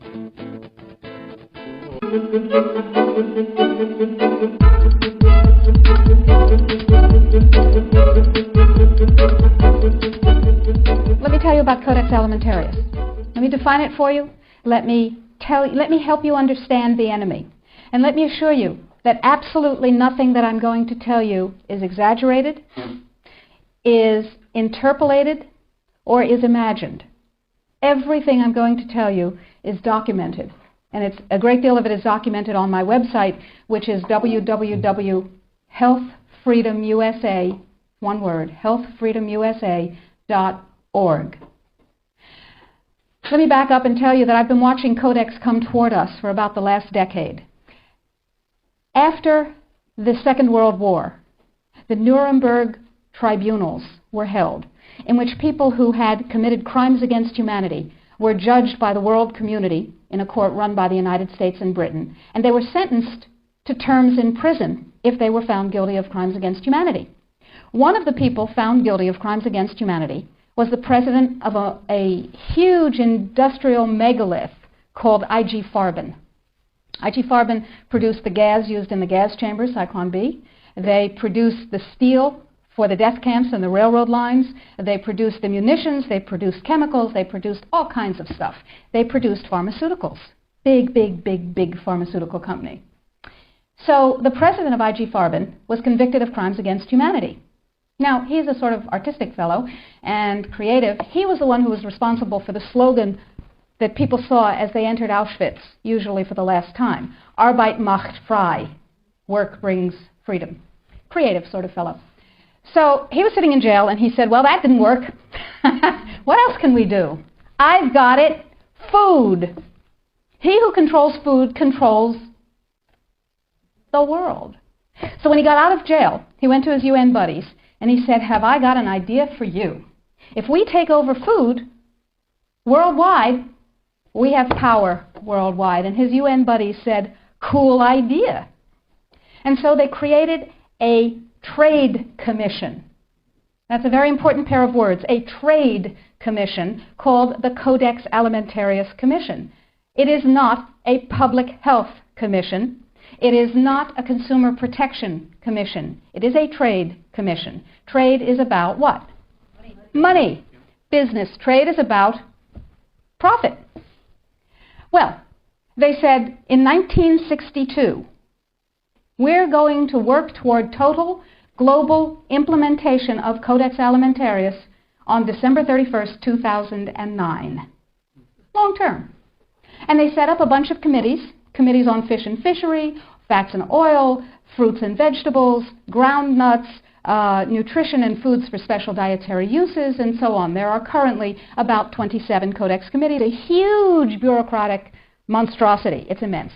Let me tell you about Codex Alimentarius. Let me define it for you. Let me help you understand the enemy. And let me assure you that absolutely nothing that I'm going to tell you is exaggerated, is interpolated, or is imagined. Everything I'm going to tell you is documented. And a great deal of it is documented on my website, which is www.healthfreedomusa, one word, healthfreedomusa.org. Let me back up and tell you that I've been watching Codex come toward us for about the last decade. After the Second World War, the Nuremberg tribunals were held, in which people who had committed crimes against humanity were judged by the world community in a court run by the United States and Britain, and they were sentenced to terms in prison if they were found guilty of crimes against humanity. One of the people found guilty of crimes against humanity was the president of a huge industrial megalith called IG Farben. IG Farben produced the gas used in the gas chambers, Zyklon B. They produced the steel for the death camps and the railroad lines. They produced the munitions. They produced chemicals. They produced all kinds of stuff. They produced pharmaceuticals. Big, big, big, big pharmaceutical company. So the president of IG Farben was convicted of crimes against humanity. Now, he's a sort of artistic fellow and creative. He was the one who was responsible for the slogan that people saw as they entered Auschwitz, usually for the last time. Arbeit macht frei. Work brings freedom. Creative sort of fellow. So he was sitting in jail and he said, well, that didn't work. What else can we do? I've got it. Food. He who controls food controls the world. So when he got out of jail, he went to his UN buddies and he said, have I got an idea for you? If we take over food worldwide, we have power worldwide. And his UN buddies said, cool idea. And so they created a trade commission. That's a very important pair of words, a trade commission called the Codex Alimentarius Commission. It is not a public health commission. It is not a consumer protection commission. It is a trade commission. Trade is about what? Money. Business. Trade is about profit. Well, they said in 1962, we're going to work toward total global implementation of Codex Alimentarius on December 31st, 2009. Long term. And they set up a bunch of committees on fish and fishery, fats and oil, fruits and vegetables, ground nuts, nutrition and foods for special dietary uses, and so on. There are currently about 27 Codex committees, a huge bureaucratic monstrosity. It's immense.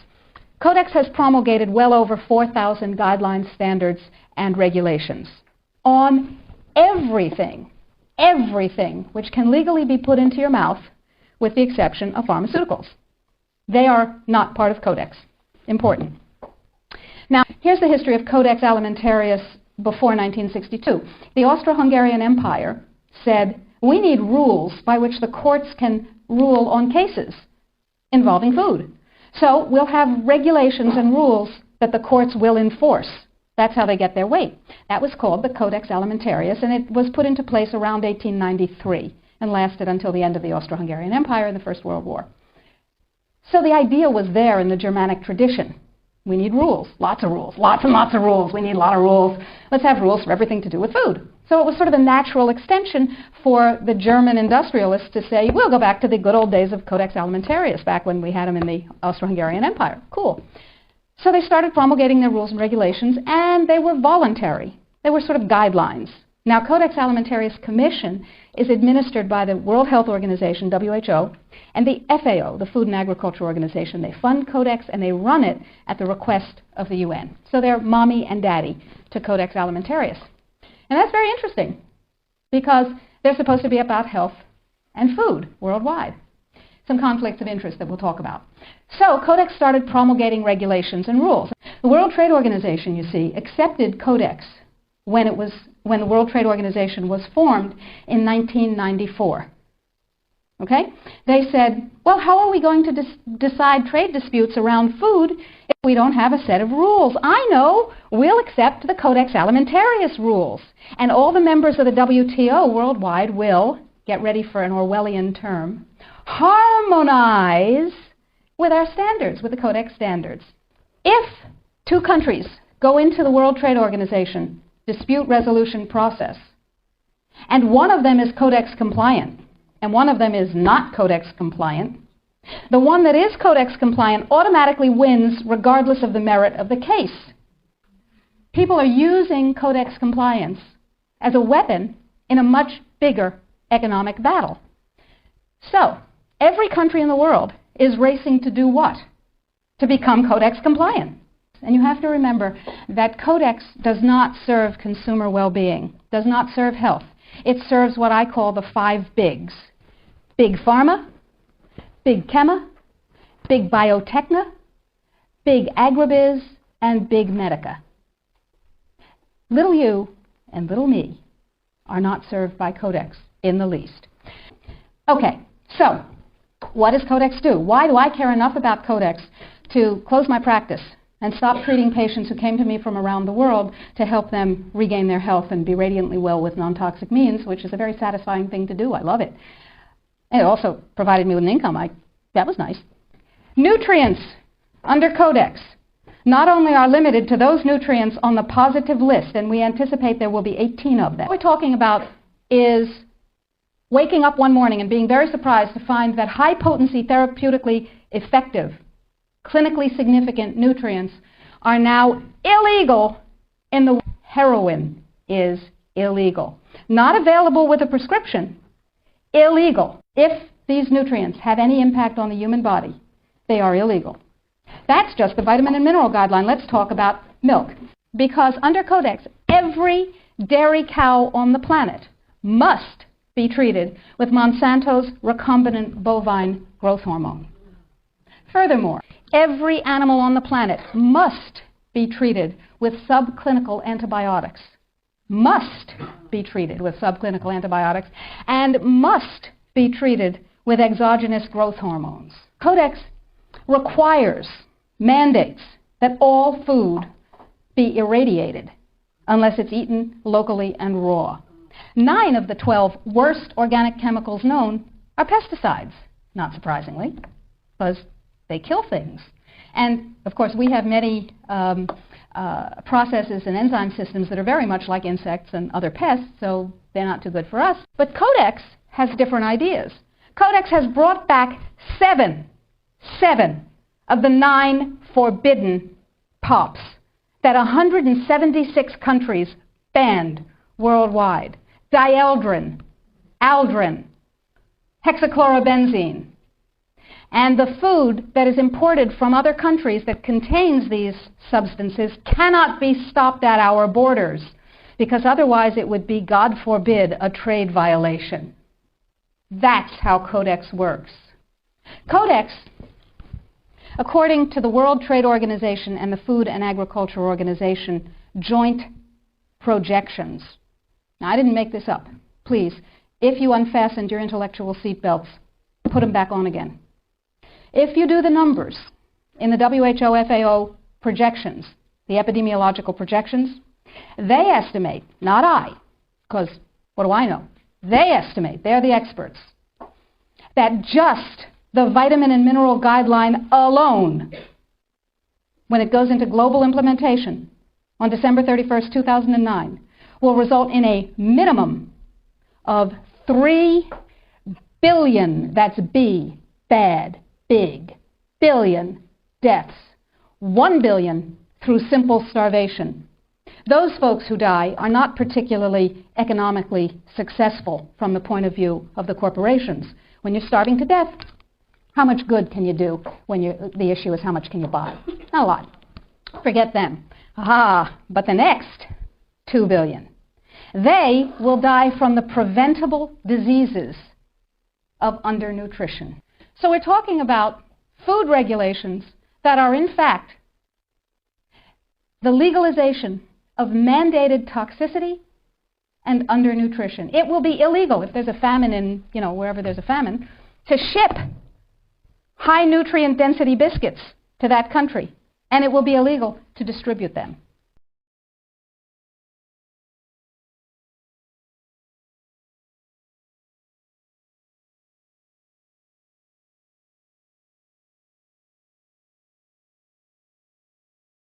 Codex has promulgated well over 4,000 guidelines, standards, and regulations on everything which can legally be put into your mouth, with the exception of pharmaceuticals. They are not part of Codex. Important. Now, here's the history of Codex Alimentarius before 1962. The Austro-Hungarian Empire said, we need rules by which the courts can rule on cases involving food. So we'll have regulations and rules that the courts will enforce. That's how they get their weight. That was called the Codex Alimentarius, and it was put into place around 1893 and lasted until the end of the Austro-Hungarian Empire in the First World War. So the idea was there in the Germanic tradition. We need rules, lots of rules, lots and lots of rules. We need a lot of rules. Let's have rules for everything to do with food. So it was sort of a natural extension for the German industrialists to say, we'll go back to the good old days of Codex Alimentarius, back when we had them in the Austro-Hungarian Empire. Cool. So they started promulgating their rules and regulations, and they were voluntary. They were sort of guidelines. Now, Codex Alimentarius Commission is administered by the World Health Organization, WHO, and the FAO, the Food and Agriculture Organization. They fund Codex, and they run it at the request of the UN. So they're mommy and daddy to Codex Alimentarius. And that's very interesting, because they're supposed to be about health and food worldwide. Some conflicts of interest that we'll talk about. So Codex started promulgating regulations and rules. The World Trade Organization, you see, accepted Codex when the World Trade Organization was formed in 1994. Okay? They said, well, how are we going to decide trade disputes around food if we don't have a set of rules? I know. We'll accept the codex alimentarus rules. And all the members of the WTO worldwide will, get ready for an Orwellian term, harmonize with our standards, with the codex standards. If two countries go into the World Trade Organization dispute resolution process, and one of them is codex compliant, and one of them is not codex compliant, the one that is codex compliant automatically wins regardless of the merit of the case. People are using codex compliance as a weapon in a much bigger economic battle. So, every country in the world is racing to do what? To become codex compliant. And you have to remember that codex does not serve consumer well-being, does not serve health. It serves what I call the 5 bigs. Big pharma, big chema, big biotechna, big agribiz, and big medica. Little you and little me are not served by codex in the least. Okay, so what does codex do? Why do I care enough about codex to close my practice and stop treating patients who came to me from around the world to help them regain their health and be radiantly well with non-toxic means, which is a very satisfying thing to do. I love it. And it also provided me with an income. That was nice. Nutrients under codex not only are limited to those nutrients on the positive list, and we anticipate there will be 18 of them. What we're talking about is waking up one morning and being very surprised to find that high-potency, therapeutically effective, clinically significant nutrients are now illegal in the heroin is illegal. Not available with a prescription, illegal. If these nutrients have any impact on the human body, they are illegal. That's just the vitamin and mineral guideline. Let's talk about milk. Because under codex, every dairy cow on the planet must be treated with Monsanto's recombinant bovine growth hormone. Furthermore, every animal on the planet must be treated with subclinical antibiotics. Must be treated with subclinical antibiotics and must be treated with exogenous growth hormones. Codex requires, mandates, that all food be irradiated unless it's eaten locally and raw. 9 of the 12 worst organic chemicals known are pesticides, not surprisingly, because they kill things. And, of course, we have many processes and enzyme systems that are very much like insects and other pests, so they're not too good for us. But codex has different ideas. Codex has brought back 7 of the 9 forbidden pops that 176 countries banned worldwide. Dieldrin, aldrin, hexachlorobenzene. And the food that is imported from other countries that contains these substances cannot be stopped at our borders, because otherwise it would be, God forbid, a trade violation. That's how codex works. Codex, according to the World Trade Organization and the Food and Agriculture Organization joint projections. Now, I didn't make this up. Please, if you unfastened your intellectual seatbelts, put them back on again. If you do the numbers in the WHO FAO projections, the epidemiological projections, they estimate, not I, because what do I know? They estimate, they're the experts, that just the vitamin and mineral guideline alone, when it goes into global implementation on December 31st, 2009, will result in a minimum of 3 billion, that's B, bad, big, billion deaths, 1 billion through simple starvation. Those folks who die are not particularly economically successful from the point of view of the corporations. When you're starving to death, how much good can you do when the issue is how much can you buy? Not a lot. Forget them. But the next 2 billion, they will die from the preventable diseases of undernutrition. So we're talking about food regulations that are, in fact, the legalization of mandated toxicity and undernutrition. It will be illegal if there's a famine in, wherever there's a famine. to ship high nutrient density biscuits to that country, and it will be illegal to distribute them.